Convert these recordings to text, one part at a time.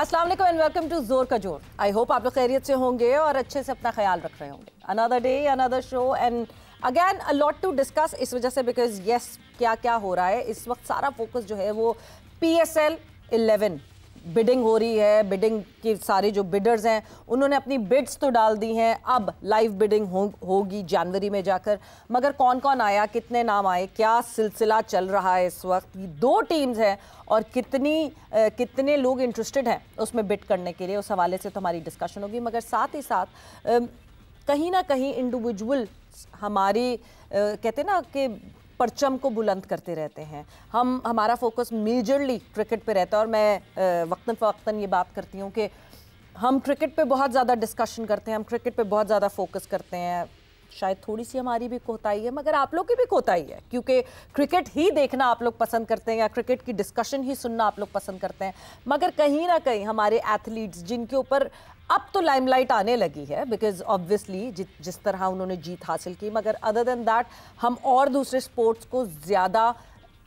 अस्सलाम वालेकुम and welcome to जोर का जोर। आई होप आप लोग खैरियत से होंगे और अच्छे से अपना ख्याल रख रहे होंगे। Another day another show and again a lot to discuss इस वजह से बिकॉज यस क्या क्या हो रहा है इस वक्त। सारा फोकस जो है वो PSL 11 बिडिंग हो रही है। बिडिंग की सारे जो बिडर्स हैं उन्होंने अपनी बिड्स तो डाल दी हैं। अब लाइव बिडिंग होगी जनवरी में जाकर। मगर कौन कौन आया, कितने नाम आए, क्या सिलसिला चल रहा है इस वक्त, ये दो टीम्स हैं और कितने लोग इंटरेस्टेड हैं उसमें बिड करने के लिए, उस हवाले से तो हमारी डिस्कशन होगी। मगर साथ ही साथ कहीं ना कहीं इंडिविजुअल हमारी कहते हैं ना कि परचम को बुलंद करते रहते हैं। हमारा फोकस मेजरली क्रिकेट पे रहता है और मैं वक्तन फ़वक्तन ये बात करती हूँ कि हम क्रिकेट पे बहुत ज़्यादा डिस्कशन करते हैं, हम क्रिकेट पे बहुत ज़्यादा फोकस करते हैं। शायद थोड़ी सी हमारी भी कोताही है मगर आप लोग की भी कोताही है, क्योंकि क्रिकेट ही देखना आप लोग पसंद करते हैं या क्रिकेट की डिस्कशन ही सुनना आप लोग पसंद करते हैं। मगर कहीं ना कहीं हमारे एथलीट्स जिनके ऊपर अब तो लाइमलाइट आने लगी है बिकॉज ऑब्वियसली जिस तरह उन्होंने जीत हासिल की, मगर अदर देन दैट हम और दूसरे स्पोर्ट्स को ज़्यादा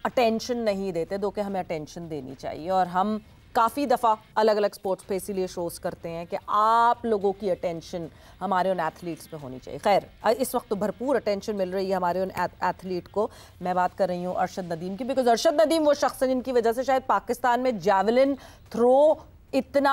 अटेंशन नहीं देते दो कि हमें अटेंशन देनी चाहिए। और हम काफ़ी दफ़ा अलग अलग स्पोर्ट्स पे इसीलिए शोज़ करते हैं कि आप लोगों की अटेंशन हमारे उन एथलीट्स पे होनी चाहिए। खैर इस वक्त तो भरपूर अटेंशन मिल रही है हमारे उन एथलीट को। मैं बात कर रही हूँ अरशद नदीम की, बिकॉज अरशद नदीम वो शख्स है जिनकी वजह से शायद पाकिस्तान में जैवलिन थ्रो इतना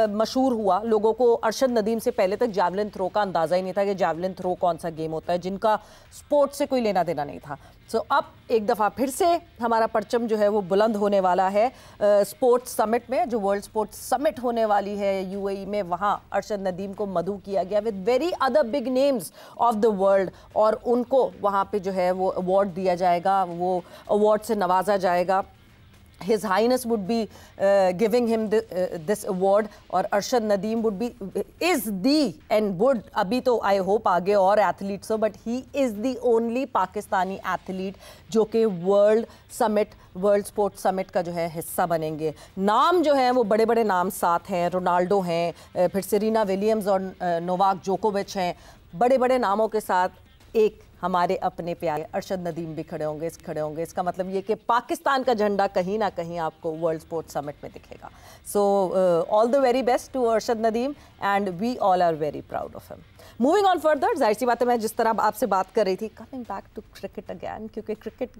मशहूर हुआ। लोगों को अरशद नदीम से पहले तक जैवलिन थ्रो का अंदाज़ा ही नहीं था कि जैवलिन थ्रो कौन सा गेम होता है, जिनका स्पोर्ट से कोई लेना देना नहीं था। सो अब एक दफ़ा फिर से हमारा परचम जो है वो बुलंद होने वाला है स्पोर्ट्स समिट में, जो वर्ल्ड स्पोर्ट्स समिट होने वाली है UAE में। वहाँ अरशद नदीम को मदऊ किया गया with very other big names of the world और उनको वहाँ पे जो है वो अवार्ड दिया जाएगा, वो अवार्ड से नवाजा जाएगा। His Highness would be giving him this award और Arshad Nadeem would be is the and would अभी तो I hope आगे और एथलीट्स हो, but he is the only Pakistani athlete जो कि वर्ल्ड स्पोर्ट्स समिट का जो है हिस्सा बनेंगे। नाम जो है वो बड़े बड़े नाम साथ हैं, रोनाल्डो हैं, फिर सेरेना विलियम्स और नोवाक जोकोविच हैं। बड़े बड़े नामों के साथ एक हमारे अपने प्यारे अरशद नदीम भी खड़े होंगे। इसका मतलब ये कि पाकिस्तान का झंडा कहीं ना कहीं आपको वर्ल्ड स्पोर्ट्स समिट में दिखेगा। So all the very best to Arshad Nadeem and we all are very proud of him. Moving on further, जाहिर सी बात है मैं जिस तरह आपसे बात कर रही थी, coming back to cricket again, क्योंकि क्रिकेट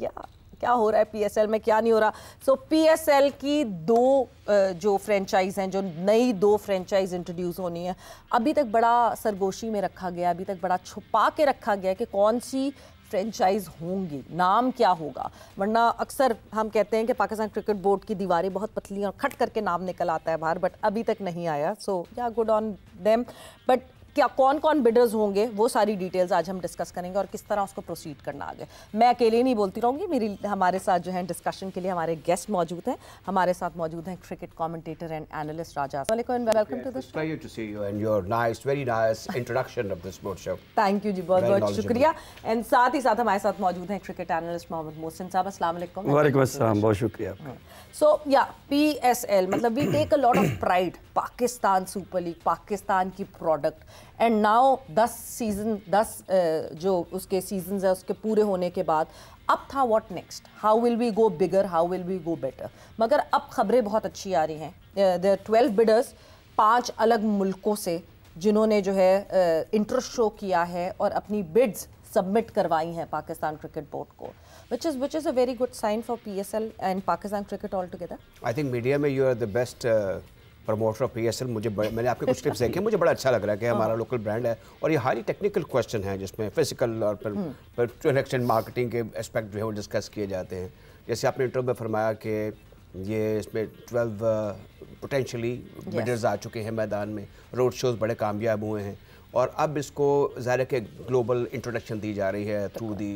क्या हो रहा है PSL में, क्या नहीं हो रहा। सो PSL की दो जो फ्रेंचाइज हैं, जो नई दो फ्रेंचाइज इंट्रोड्यूस होनी है, अभी तक बड़ा सरगोशी में रखा गया, अभी तक बड़ा छुपा के रखा गया कि कौन सी फ्रेंचाइज होंगी, नाम क्या होगा। वरना अक्सर हम कहते हैं कि पाकिस्तान क्रिकेट बोर्ड की दीवारें बहुत पतली और खट करके नाम निकल आता है बाहर, बट अभी तक नहीं आया। सो या गुड ऑन देम। बट क्या कौन कौन बिडर्स होंगे वो सारी डिटेल्स आज हम डिस्कस करेंगे और किस तरह उसको प्रोसीड करना आगे। मैं अकेले नहीं बोलती रहूँगी, हमारे साथ जो है डिस्कशन के लिए हमारे गेस्ट मौजूद हैं। हमारे साथ मौजूद हैं cricket commentator and analyst Raja. Welcome to the show. Pleasure to see you and your very nice introduction of the sports show. Thank you जी, बहुत बहुत शुक्रिया। एंड साथ ही साथ हमारे साथ मौजूद हैं क्रिकेट एनालिस्ट मोहम्मद मोहसिन साहब। अस्सलाम वालेकुम। वालेकुम अस्सलाम, बहुत शुक्रिया। सो या PSL मतलब we take a lot of pride, Pakistan Super League, Pakistan की प्रोडक्ट। एंड नाउ 10 जो उसके सीजन्स है उसके पूरे होने के बाद अब था what next, how will we go bigger, how will we go better. मगर अब खबरें बहुत अच्छी आ रही हैं। देयर आर 12 बिडर्स 5 अलग मुल्कों से जिन्होंने जो है इंटरेस्ट शो किया है और अपनी बिड्स सबमिट करवाई हैं पाकिस्तान क्रिकेट बोर्ड को, which is a very good sign for PSL and Pakistan cricket altogether. I think media में you are the best promoter of PSL। मैंने आपके कुछ टिप्स देखे, मुझे बड़ा अच्छा लग रहा है कि हमारा लोकल ब्रांड है और ये हाईली टेक्निकल क्वेश्चन है जिसमें फिजिकल और फिर ट्रांजैक्शन मार्केटिंग के एस्पेक्ट जो है वो डिस्कस किए जाते हैं। जैसे आपने इंटरव्यू में फरमाया कि ये इसमें 12 पोटेंशियली बिडर्स आ चुके हैं मैदान में, रोड शोज़ बड़े कामयाब हुए हैं और अब इसको ज़ाहिर है कि ग्लोबल इंट्रोडक्शन दी जा रही है through the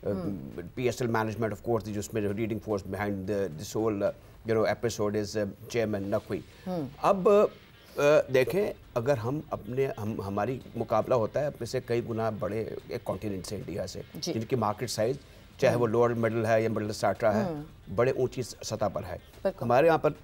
PSL management of course, जिसमें reading force behind this whole episode is chairman Naqvi. अब देखें, अगर हमारी मुकाबला होता है अपने से कई गुना बड़े एक कॉन्टिनेंट से, इंडिया से, जिनकी मार्केट साइज चाहे वो लोअर मिडल है या मिडल स्टार्टर है, बड़े ऊंची सतह पर है। हमारे यहाँ पर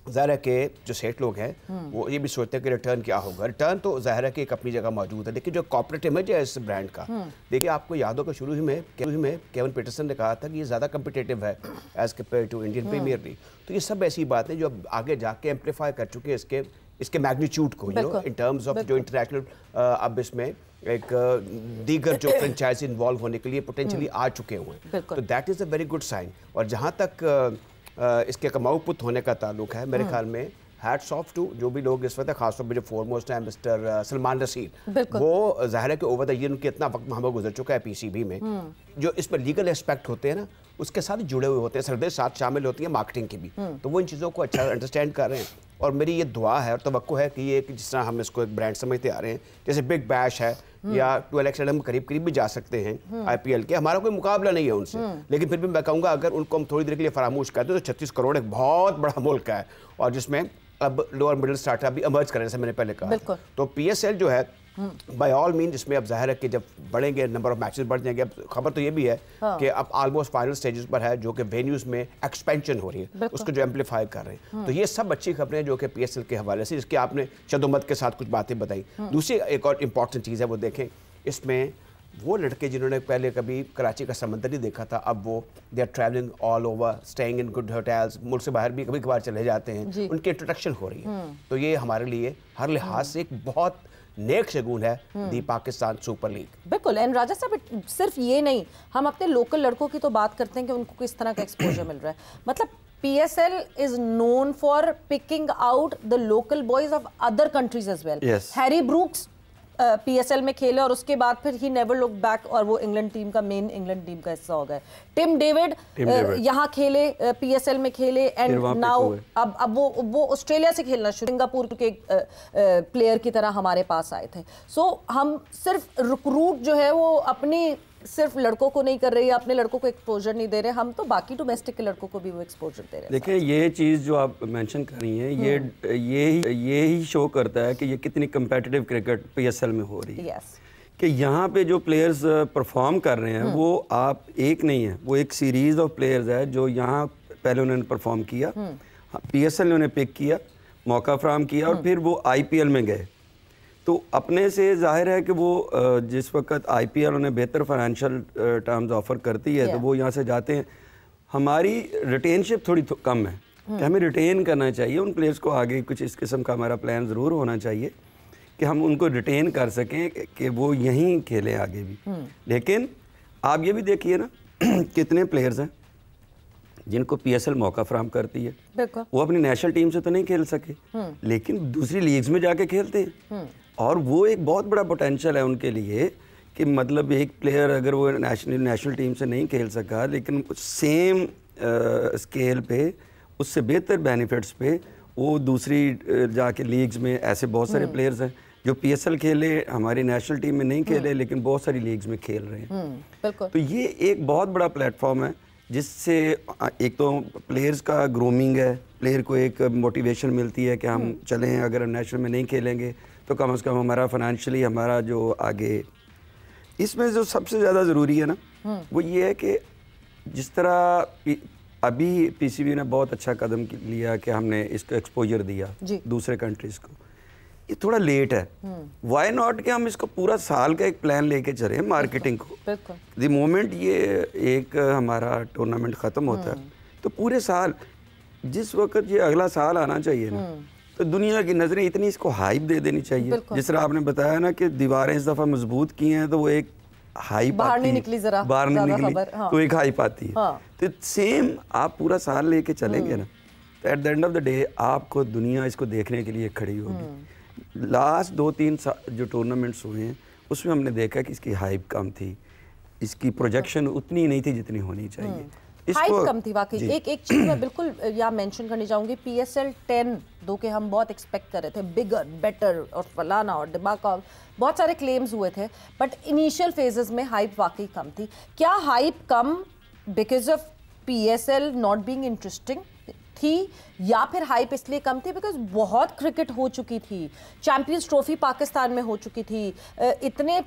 ज़ाहिर है कि जो सेठ लोग हैं वो ये भी सोचते हैं कि रिटर्न क्या होगा। रिटर्न तो ज़ाहिर है कि एक अपनी जगह मौजूद है, लेकिन जो कॉर्पोरेट इमेज है इस ब्रांड का, देखिए आपको याद होगा शुरू में केविन पीटरसन ने कहा था कि ये ज़्यादा कम्पिटेटिव है as compare to Indian Premier League. तो ये सब ऐसी बातें जो अब आगे जाके एम्पलीफाई कर चुके हैं इसके मैग्नीट्यूड को, you know, in terms of जो इंटरनेशनल अब इसमें एक दीगर जो फ्रेंचाइजी इन्वॉल्व होने के लिए पोटेंशियली आ चुके हुए हैं। तो that is a very good sign. और जहाँ तक इसके कमाऊ पुत होने का ताल्लुक है, मेरे ख्याल में हैट्स ऑफ टू जो भी लोग इस वक्त खासतौर पर जो फॉरमोस्ट है मिस्टर सलमान रशीद, वो जाहिर है कि ओवर द ईयर उनके इतना वक्त वहाँ गुजर चुका है पीसीबी में, जो इस पर लीगल एस्पेक्ट होते हैं ना उसके साथ जुड़े हुए होते हैं, सरदे साथ शामिल होती है मार्केटिंग की भी, तो वो इन चीज़ों को अच्छा अंडरस्टैंड कर रहे हैं। और मेरी ये दुआ है और तवक्को है कि ये जिस तरह हम इसको एक ब्रांड समझते आ रहे हैं, जैसे बिग बैश है या 12XL हम करीब करीब भी जा सकते हैं आईपीएल के, हमारा कोई मुकाबला नहीं है उनसे, लेकिन फिर भी मैं कहूँगा अगर उनको हम थोड़ी देर के लिए फरामोश करते हैं तो 36 करोड़ एक बहुत बड़ा मुल्क है, और जिसमें अब लोअर मिडिल स्टार्टअप भी इमर्ज करें, जैसे मैंने पहले कहा। तो पीएसएल जो है बाय ऑल मीन, जिसमें अब जाहिर है कि जब बढ़ेंगे नंबर ऑफ मैचेस बढ़ जाएंगे। अब खबर तो ये भी है कि अब ऑलमोस्ट फाइनल स्टेजेस पर है, जो कि वेन्यूज में एक्सपेंशन हो रही है, उसको जो एम्पलीफाई कर रहे हैं। तो ये सब अच्छी खबरें जो कि पीएसएल के हवाले से, जिसके आपने शदोमत के साथ कुछ बातें बताई। दूसरी एक और इम्पॉर्टेंट चीज़ है, वो देखें इसमें वो लड़के जिन्होंने पहले कभी कराची का समंदर नहीं देखा था, अब वो they are travelling all over, staying in good hotels, मुल्क से बाहर भी कभी कभार चले जाते हैं, उनकी इंट्रोडक्शन हो रही है। तो ये हमारे लिए हर लिहाज से एक बहुत नेक शगुन है दी पाकिस्तान सुपर लीग। बिल्कुल। एंड राजा साहब, सिर्फ ये नहीं, हम अपने लोकल लड़कों की तो बात करते हैं कि उनको किस तरह का एक्सपोजर मिल रहा है। मतलब PSL is known for picking out the local boys of other countries as well. Yes. Harry Brooks PSL में खेले और उसके बाद फिर ही नेवर लुक बैक, और वो इंग्लैंड टीम का मेन इंग्लैंड टीम का हिस्सा हो गए। टिम डेविड यहाँ खेले, PSL में खेले, एंड नाउ अब वो ऑस्ट्रेलिया से खेलना शुरू, सिंगापुर के प्लेयर की तरह हमारे पास आए थे। सो हम सिर्फ रिक्रूट जो है वो अपनी सिर्फ लड़कों को नहीं कर रही है, अपने लड़कों को एक्सपोजर नहीं दे रहे, हम तो बाकी डोमेस्टिक के लड़कों को भी वो एक्सपोजर दे रहे हैं। देखिए ये चीज़ जो आप मेंशन कर रही हैं, ये ही शो करता है कि ये कितनी कम्पिटिटिव क्रिकेट PSL में हो रही है। yes. कि यहाँ पे जो प्लेयर्स परफॉर्म कर रहे हैं वो आप एक नहीं है, वो एक सीरीज़ ऑफ प्लेयर्स है जो यहाँ पहले उन्होंने परफॉर्म किया, PSL ने उन्हें पिक किया, मौका फराहम किया, और फिर वो IPL में गए। तो अपने से जाहिर है कि वो जिस वक्त IPL उन्हें बेहतर फाइनेंशियल टर्म्स ऑफर करती है, तो वो यहाँ से जाते हैं। हमारी रिटेनशिप थोड़ी कम है, कि हमें रिटेन करना चाहिए उन प्लेयर्स को। आगे कुछ इस किस्म का हमारा प्लान ज़रूर होना चाहिए कि हम उनको रिटेन कर सकें कि वो यहीं खेलें आगे भी। लेकिन आप ये भी देखिए ना कितने प्लेयर्स हैं जिनको PSL मौका फराहम करती है, वो अपनी नेशनल टीम से तो नहीं खेल सके, लेकिन दूसरी लीग्स में जाके खेलते हैं, और वो एक बहुत बड़ा पोटेंशियल है उनके लिए कि मतलब एक प्लेयर अगर वो नेशनल टीम से नहीं खेल सका, लेकिन सेम स्केल पे उससे बेहतर बेनिफिट्स पे वो दूसरी जाके लीग्स में, ऐसे बहुत सारे प्लेयर्स हैं जो PSL खेले, हमारी नेशनल टीम में नहीं खेले, लेकिन बहुत सारी लीग्स में खेल रहे हैं। तो ये एक बहुत बड़ा प्लेटफॉर्म है जिससे एक तो प्लेयर्स का ग्रूमिंग है, प्लेयर को एक मोटिवेशन मिलती है कि हम चलें, अगर हम नेशनल में नहीं खेलेंगे तो कम से कम हमारा फाइनेंशियली हमारा जो आगे। इसमें जो सबसे ज़्यादा ज़रूरी है ना वो ये है कि जिस तरह अभी PCB ने बहुत अच्छा कदम लिया कि हमने इसको एक्सपोजर दिया दूसरे कंट्रीज़ को, ये थोड़ा लेट है। वाई नॉट कि हम इसको पूरा साल का एक प्लान लेके चले मार्केटिंग को। द मोमेंट ये एक हमारा टूर्नामेंट ख़त्म होता है तो पूरे साल, जिस वक्त ये अगला साल आना चाहिए ना, तो दुनिया की नज़रें इतनी इसको हाइप दे देनी चाहिए। जिस तरह आपने बताया ना कि दीवारें इस दफ़ा मजबूत की हैं तो वो एक हाइप बाहर नहीं निकली, जरा बाहर नहीं निकली, तो एक हाइप आती है। तो सेम आप पूरा साल लेके चलेंगे ना, तो at the end of the day आपको दुनिया इसको देखने के लिए खड़ी होगी। लास्ट 2-3 जो टूर्नामेंट्स हुए हैं उसमें हमने देखा कि इसकी हाइप कम थी, इसकी प्रोजेक्शन उतनी नहीं थी जितनी होनी चाहिए। हाइप कम थी वाकई। एक चीज़ मैं बिल्कुल यहाँ मेंशन करनी चाहूँगी, PSL 10 दो के हम बहुत एक्सपेक्ट कर रहे थे, बिगर बेटर और फलाना और दिमागा, बहुत सारे क्लेम्स हुए थे, बट इनिशियल फेजेस में हाइप वाकई कम थी। क्या hype come because of PSL not being interesting थी, या फिर हाइप इसलिए कम थी बिकॉज बहुत क्रिकेट हो चुकी थी, चैंपियंस ट्रॉफी पाकिस्तान में हो चुकी थी, इतने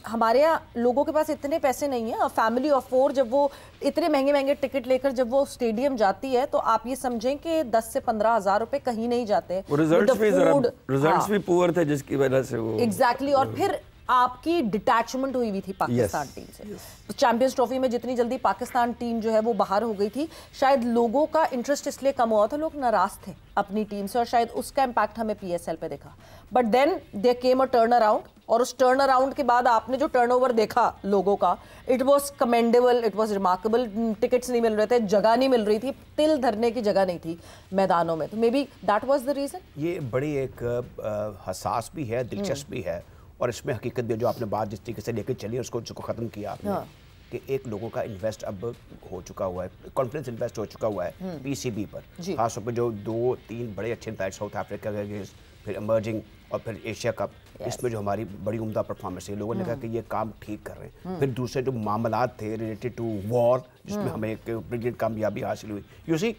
हमारे यहाँ लोगों के पास इतने पैसे नहीं है, फैमिली ऑफ 4 जब वो इतने महंगे महंगे टिकट लेकर जब वो स्टेडियम जाती है तो आप ये समझें कि 10 से 15 हज़ार रुपए कहीं नहीं जाते। रिजल्ट्स भी पुअर थे जिसकी वजह से वो एग्जैक्टली और फिर आपकी डिटैचमेंट हुई हुई थी पाकिस्तान टीम से। चैंपियंस ट्रॉफी में जितनी जल्दी पाकिस्तान टीम जो है वो बाहर हो गई थी, शायद लोगों का इंटरेस्ट इसलिए कम हुआ था, लोग नाराज थे अपनी टीम से और शायद उसका इम्पैक्ट हमें पीएसएल पे देखा। But then they came a turn around और उस टर्न अराउंड के बाद आपने जो टर्नओवर देखा लोगों का, it was commendable, it was remarkable. Tickets नहीं मिल रहे थे, जगह नहीं मिल रही थी, तिल धरने की जगह नहीं थी मैदानों में, तो maybe that was the reason. ये बड़ी एक हसास भी है, दिलचस्प भी है और इसमें हकीकत भी जो आपने बात जिस तरीके से लेकर चली उसको ख़त्म किया आपने। हाँ। कि एक लोगों का इन्वेस्ट अब हो चुका हुआ है, कॉन्फिडेंस इन्वेस्ट हो चुका हुआ है पीसीबी पर, खासतौर पर जो 2-3 बड़े अच्छे नतीजे साउथ अफ्रीका के अगेंस्ट, फिर इमर्जिंग और फिर एशिया कप, इसमें जो हमारी बड़ी उम्दा परफॉर्मेंस है, लोगों ने कहा कि ये काम ठीक कर रहे हैं। फिर दूसरे जो मामलात थे रिलेटेड टू वॉर, जिसमें हमें एक ब्रिलियंट कामयाबी हासिल हुई। यू सी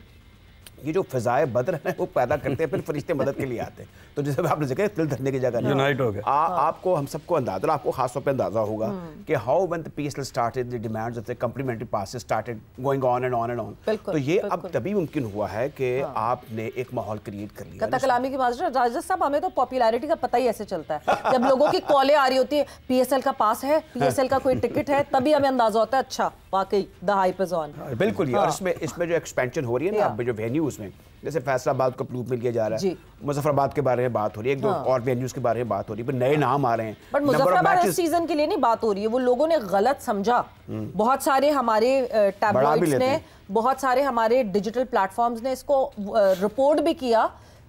ये जो फिजाए बद्र है वो पैदा करते हैं, फिर फरिश्ते मदद के लिए आते हैं। तो जैसे आपने जिक्र तिल धरने की जगह यूनाइट हो गया। आपको हम सबको अंदाजा, आपको खासतौर पे अंदाजा होगा कि how when the PSL started the demands of the complimentary passes started going on and on and on. तो ये अब तभी मुमकिन हुआ है कि आपने एक माहौल क्रिएट कर लिया। कथा कलामी की मास्टर राजेश साहब, हमें तो पॉपुलैरिटी का पता ही ऐसे चलता है, जब लोगों की कॉलें आ रही होती है पीएसएल का पास है, पीएसएल का कोई टिकट है, तभी हमें अंदाजा होता है अच्छा वाकई द हाइप इज ऑन। बिल्कुल। और इसमें जो एक्सपेंशन हो रही है ना, जो वेन्यूज में, जैसे फैसलाबाद को प्रूफ मिल गया जा रहा है, मुजफ्फराबाद के बारे में बात हो रही है, एक दो और वेन्यूज के बारे में बात हो रही है, नए नाम आ रहे हैं। बट मुजफ्फराबाद इस सीजन के लिए नहीं बात हो रही है, वो लोगों ने गलत समझा। बहुत सारे हमारे टैबलॉइड्स ने, बहुत सारे हमारे डिजिटल प्लेटफॉर्म्स ने इसको रिपोर्ट भी किया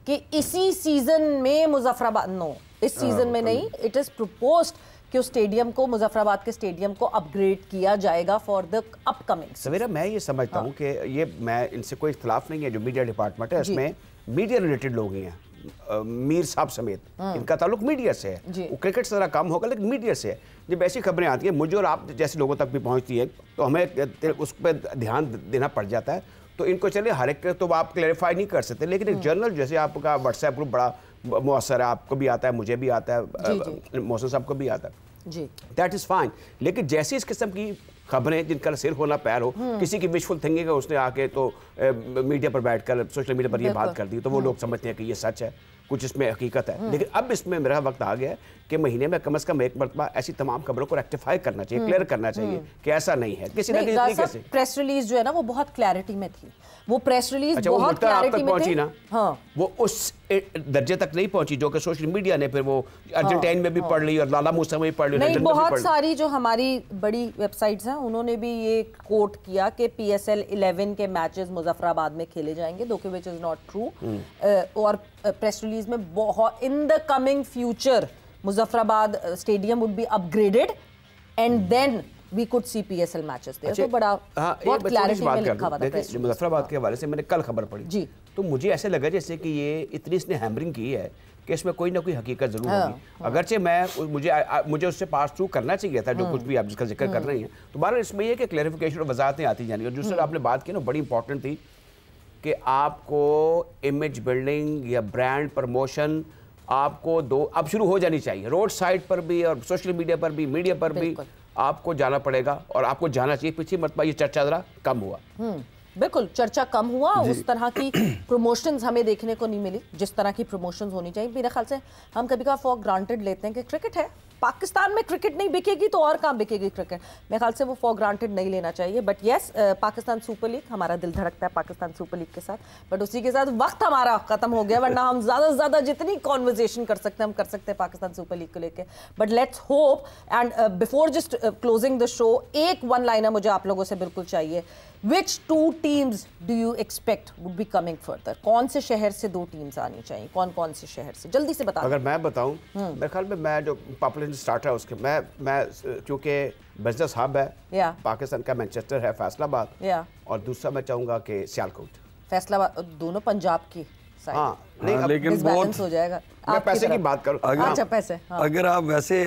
कि इसी सीजन में मुजफ्फराबाद, नो इस सीजन में नहीं, इट इज प्रपोज्ड कि उस स्टेडियम को, मुजफ्फराबाद के स्टेडियम को अपग्रेड किया जाएगा फॉर द अपकमिंग। सवेरा मैं ये समझता हूँ कि ये, मैं इनसे कोई इख्तलाफ नहीं है, जो मीडिया डिपार्टमेंट है इसमें मीडिया रिलेटेड लोग ही हैं, मीर साहब समेत, इनका ताल्लुक मीडिया से है। वो क्रिकेट से ज़रा कम होगा लेकिन मीडिया से है। जब ऐसी खबरें आती हैं मुझे और आप जैसे लोगों तक भी पहुँचती है तो हमें उस पर ध्यान देना पड़ जाता है। तो इनको चले हर एक तो आप क्लैरिफाई नहीं कर सकते, लेकिन एक जर्नल जैसे आपका व्हाट्सएप ग्रुप बड़ा मुअस्सर है, आपको भी आता है, मुझे भी आता है, मौसम साहब को भी आता है जी, दैट इज़ फाइन। लेकिन जैसे इस किस्म की खबरें जिनका सिर होना पैर हो, किसी की विशफुल थिंकिंग है, उसने आके तो मीडिया पर बैठकर सोशल मीडिया पर ये बात कर दी, तो वो लोग समझते हैं कि ये सच है, कुछ इसमें हकीकत है। लेकिन अब इसमें मेरा वक्त आ गया है कि महीने में कम से कम एक मरतबा ऐसी तमाम खबरों को रेक्टिफाई करना चाहिए, क्लियर करना चाहिए कि ऐसा नहीं है किसी न किसी तरीके से। प्रेस रिलीज जो है ना वो बहुत क्लैरिटी में थी, वो प्रेस रिलीज बहुत क्लैरिटी में पहुंची ना, हाँ, वो उस दर्जे तक नहीं पहुंची जो कि सोशल मीडिया ने फिर वो अर्जेंटाइन में भी पढ़ ली और लाला मूसा में भी पढ़ ली। नहीं, बहुत सारी जो हमारी बड़ी वेबसाइट्स हैं उन्होंने भी ये कोट किया कि पीएसएल 11 के मैचेस मुजफ्फराबाद में खेले जाएंगे, दो कि विच इज नॉट ट्रू। और प्रेस रिलीज में बहुत in the coming future Muzaffarabad stadium would be upgraded and then we could see PSL matches there। तो बड़ा बहुत क्लैरिटी में लिखा हुआ था। देखिए मुजफ्फराबाद के हवाले से मैंने कल खबर पढ़ी जी, तो मुझे ऐसे लगा जैसे कि ये इतनी इसने हैमरिंग की है कि इसमें कोई ना कोई हकीकत जरूर होगी। अगरचे मुझे उससे पास थ्रू करना चाहिए था जो कुछ भी आप जिसका जिक्र कर रही हैं, तो बार इसमें ये कि क्लैरिफिकेशन और वजाहतें आती जाएंगी। और दूसरा आपने बात की ना बड़ी इंपॉर्टेंट थी कि आपको इमेज बिल्डिंग या ब्रांड प्रमोशन आपको अब शुरू हो जानी चाहिए, रोड साइड पर भी और सोशल मीडिया पर भी, मीडिया पर भी आपको जाना पड़ेगा और आपको जाना चाहिए। पिछली मरतबा ये चर्चा जरा कम हुआ, बिल्कुल चर्चा कम हुआ, उस तरह की प्रमोशंस हमें देखने को नहीं मिली जिस तरह की प्रमोशंस होनी चाहिए। मेरे ख्याल से हम कभी कभार फॉर ग्रांटेड लेते हैं कि क्रिकेट है, पाकिस्तान में क्रिकेट नहीं बिकेगी तो और कहाँ बिकेगी क्रिकेट। मेरे ख्याल से वो फॉर ग्रांटेड नहीं लेना चाहिए। But yes, Pakistan Super league, हमारा दिल धड़कता है पाकिस्तान सुपर लीग के साथ, बट उसी के साथ वक्त हमारा खत्म हो गया, वरना हम ज़्यादा से ज़्यादा जितनी कॉन्वर्जेशन कर सकते हैं हम कर सकते हैं पाकिस्तान सुपर लीग को लेकर। But let's hope and before just closing the show, एक वन लाइनर मुझे आप लोगों से बिल्कुल चाहिए। Which two teams do you expect would be coming further? कौन से शहर से 2 टीम्स आनी चाहिए, कौन कौन से शहर से, जल्दी से बता। अगर मैं बताऊं, मेरे ख्याल में मैं जो पॉपुलेशन स्टार्टर है उसके मैं क्योंकि बिजनेस हब है पाकिस्तान का, मैनचेस्टर है, फैसलाबाद, और दूसरा मैं चाहूंगा कि सियालकोट। फैसलाबाद दोनों पंजाब की साइड। हाँ, नहीं लेकिन बैलेंस हो जाएगा। मैं पैसे की बात करूं, अच्छा पैसे, अगर आप वैसे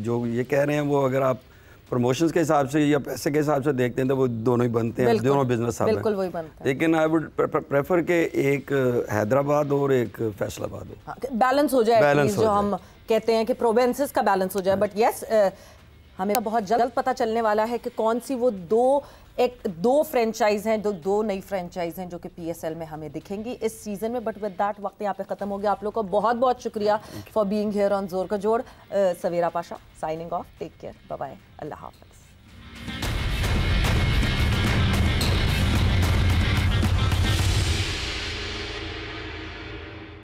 जो ये कह रहे हैं वो अगर आप प्रमोशंस के हिसाब से या पैसे के हिसाब से देखते हैं तो वो दोनों ही बनते हैं, दोनों बिजनेस हब हैं, बिल्कुल वही बनते हैं। लेकिन आई वुड प्रेफर के एक हैदराबाद और एक फैसलाबाद हो, बैलेंस हो जाए, जो हम कहते हैं कि प्रोवेंसेस का बैलेंस हो जाए, बट यस हमें बहुत जल्द पता चलने वाला है कि कौन सी वो दो फ्रेंचाइज हैं, दो नई फ्रेंचाइज हैं जो कि पीएसएल में हमें दिखेंगी इस सीजन में। बट विद दैट वक्त यहाँ पे खत्म हो गया। आप लोग को बहुत बहुत शुक्रिया फॉर बीइंग हियर ऑन जोर का जोड़। Savera Pasha signing off, take care, bye bye, अल्लाह हाफ़िज़।